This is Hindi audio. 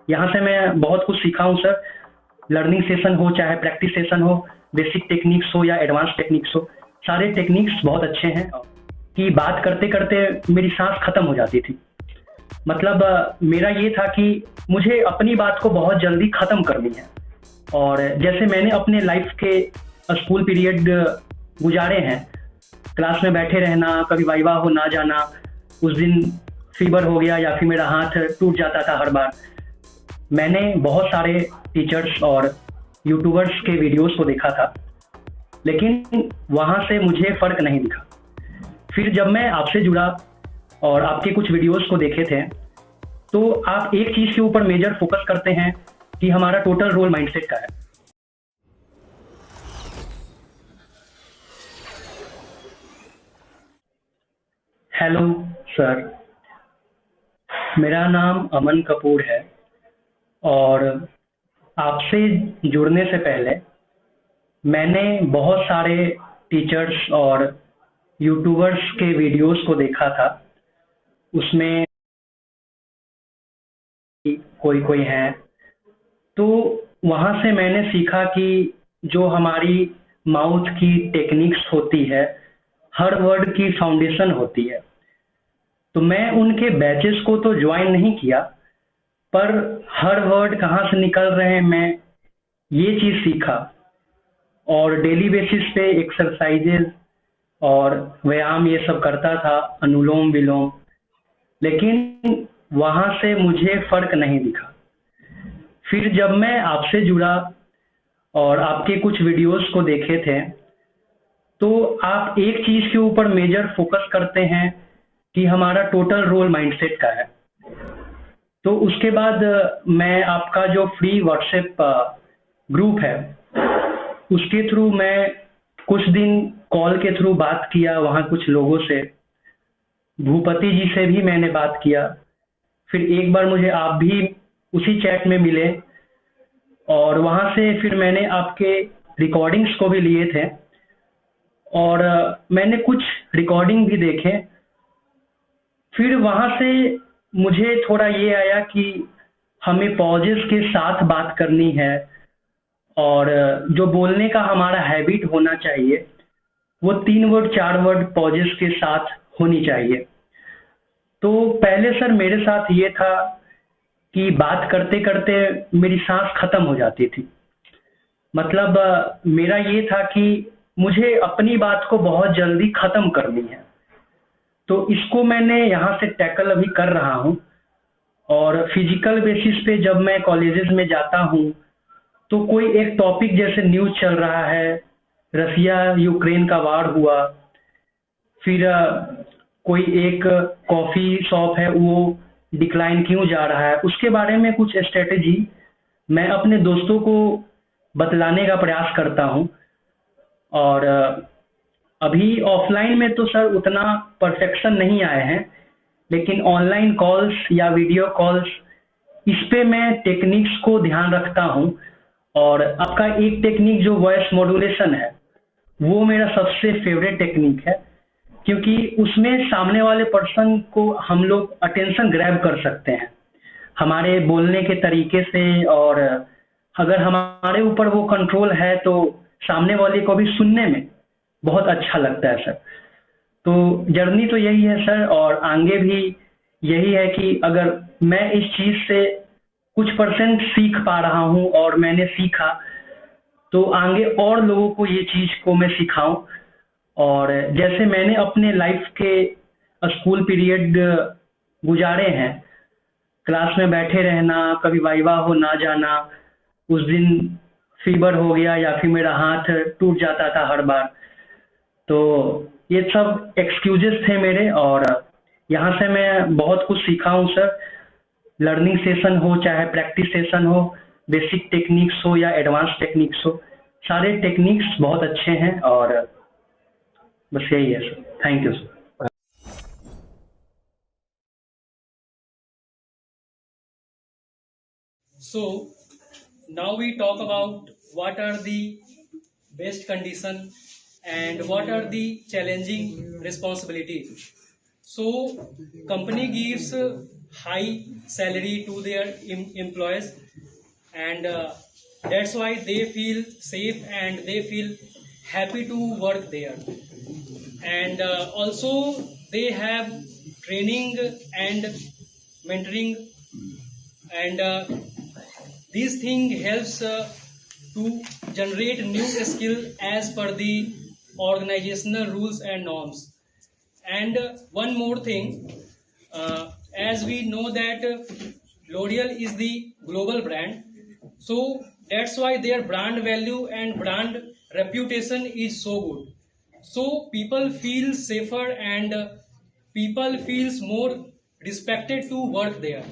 यहाँ से मैं बहुत कुछ सीखा हूँ सर। लर्निंग सेशन हो चाहे प्रैक्टिस सेशन हो, बेसिक टेक्निक्स हो या एडवांस टेक्निक्स हो, सारे टेक्निक्स बहुत अच्छे हैं। कि बात करते करते मेरी सांस खत्म हो जाती थी। मतलब मेरा ये था कि मुझे अपनी बात को बहुत जल्दी खत्म करनी है। और जैसे मैंने अपने लाइफ के स्कूल पीरियड गुजारे हैं, क्लास में बैठे रहना, कभी वाइवा हो ना जाना, उस दिन फीवर हो गया या फिर मेरा हाथ टूट जाता था हर बार। मैंने बहुत सारे टीचर्स और यूट्यूबर्स के वीडियोस को देखा था, लेकिन वहाँ से मुझे फ़र्क नहीं दिखा। फिर जब मैं आपसे जुड़ा और आपके कुछ वीडियोस को देखे थे, तो आप एक चीज़ के ऊपर मेजर फोकस करते हैं कि हमारा टोटल रोल माइंडसेट का है। हेलो सर, मेरा नाम अमन कपूर है और आपसे जुड़ने से पहले मैंने बहुत सारे टीचर्स और यूट्यूबर्स के वीडियोस को देखा था। उसमें कोई कोई हैं, तो वहाँ से मैंने सीखा कि जो हमारी माउथ की टेक्निक्स होती है, हर वर्ड की फाउंडेशन होती है। तो मैं उनके बैचेस को तो ज्वाइन नहीं किया, पर हर वर्ड कहाँ से निकल रहे हैं मैं ये चीज़ सीखा। और डेली बेसिस पे एक्सरसाइजेज और व्यायाम ये सब करता था, अनुलोम विलोम। लेकिन वहाँ से मुझे फ़र्क नहीं दिखा। फिर जब मैं आपसे जुड़ा और आपके कुछ वीडियोस को देखे थे, तो आप एक चीज़ के ऊपर मेजर फोकस करते हैं कि हमारा टोटल रोल माइंडसेट का है। तो उसके बाद मैं आपका जो फ्री व्हाट्सएप ग्रुप है, उसके थ्रू मैं कुछ दिन कॉल के थ्रू बात किया वहाँ कुछ लोगों से। भूपति जी से भी मैंने बात किया। फिर एक बार मुझे आप भी उसी चैट में मिले और वहाँ से फिर मैंने आपके रिकॉर्डिंग्स को भी लिए थे और मैंने कुछ रिकॉर्डिंग भी देखे। फिर वहाँ से मुझे थोड़ा ये आया कि हमें पॉजेस के साथ बात करनी है और जो बोलने का हमारा हैबिट होना चाहिए, वो 3 वर्ड 4 वर्ड पॉजेस के साथ होनी चाहिए। तो पहले सर मेरे साथ ये था कि बात करते करते मेरी सांस खत्म हो जाती थी। मतलब मेरा ये था कि मुझे अपनी बात को बहुत जल्दी खत्म करनी है। तो इसको मैंने यहाँ से टैकल अभी कर रहा हूँ। और फिजिकल बेसिस पे जब मैं कॉलेजेस में जाता हूँ, तो कोई एक टॉपिक जैसे न्यूज़ चल रहा है, रसिया यूक्रेन का वार हुआ, फिर कोई एक कॉफ़ी शॉप है वो डिक्लाइन क्यों जा रहा है, उसके बारे में कुछ स्ट्रेटेजी मैं अपने दोस्तों को बतलाने का प्रयास करता हूँ। और अभी ऑफलाइन में तो सर उतना परफेक्शन नहीं आए हैं, लेकिन ऑनलाइन कॉल्स या वीडियो कॉल्स, इस पे मैं टेक्निक्स को ध्यान रखता हूँ। और आपका एक टेक्निक जो वॉइस मॉड्यूलेशन है, वो मेरा सबसे फेवरेट टेक्निक है, क्योंकि उसमें सामने वाले पर्सन को हम लोग अटेंशन ग्रैब कर सकते हैं हमारे बोलने के तरीके से। और अगर हमारे ऊपर वो कंट्रोल है तो सामने वाले को भी सुनने में बहुत अच्छा लगता है सर। तो जर्नी तो यही है सर, और आगे भी यही है कि अगर मैं इस चीज़ से कुछ परसेंट सीख पा रहा हूँ और मैंने सीखा, तो आगे और लोगों को ये चीज़ को मैं सिखाऊं। और जैसे मैंने अपने लाइफ के स्कूल पीरियड गुजारे हैं, क्लास में बैठे रहना, कभी वाइवा हो ना जाना, उस दिन फीवर हो गया या फिर मेरा हाथ टूट जाता था हर बार। तो ये सब एक्सक्यूजेस थे मेरे, और यहाँ से मैं बहुत कुछ सीखा हूँ सर। लर्निंग सेशन हो चाहे प्रैक्टिस सेशन हो, बेसिक टेक्निक्स हो या एडवांस टेक्निक्स हो, सारे टेक्निक्स बहुत अच्छे हैं। और बस यही है sir. Thank you sir. So now we talk about what are the best condition and what are the challenging responsibilities. So company gives high salary to their employees, and that's why they feel safe and they feel happy to work there. And also they have training and mentoring, and this thing helps to generate new skill as per the organizational rules and norms. And one more thing, as we know that L'Oreal is the global brand, so that's why their brand value and brand reputation is so good. So people feel safer, and people feels more respected to work there.